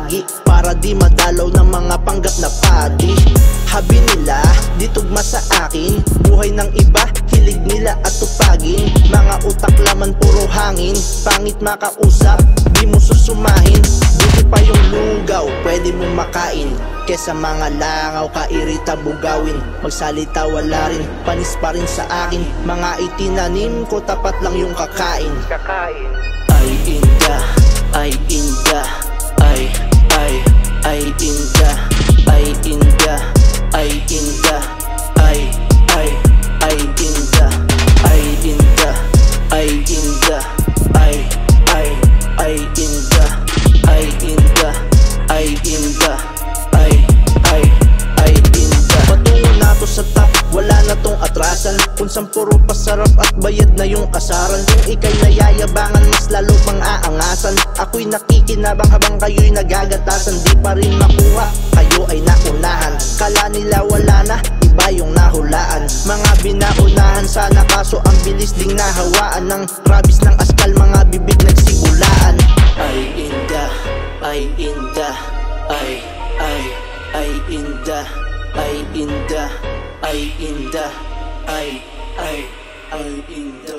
lagi para di madalaw ng mga panggap na padi. Habi nila, di tugma sa akin, buhay ng iba, hilig nila at tupagin. Mga utak laman puro hangin, pangit makausap, di mo susumahin. Buti pa yung lugaw, pwede mo makain, kesa mga langaw, kairita bugawin. Magsalita wala rin, panis pa rin sa akin. Mga itinanim ko, tapat lang yung kakain. Ay inda, ay inda, ay inda, ay inda, ay inda, ay inda, ay inda, ay inda, ay inda, ay inda, ay inda, ay inda. Patungo na to sa top, wala na tong atrasan. Kung saan puro pasarap at bayad na yung asaran. Kung ikay nayayabangan, mas lalo pang aangasan. Ako'y nakikinabang habang kayo'y nagagatasan. Di pa rin makuha, kayo ay naunahan. Kala nila wala na, iba yung nahulaan. Mga binaunahan sana, kaso ang bilis ding nahawaan ng rabis ng askal, mga bibig nagsigulaan. Ay inda, ay inda, ay inda, ay inda, ay inda, ay inda.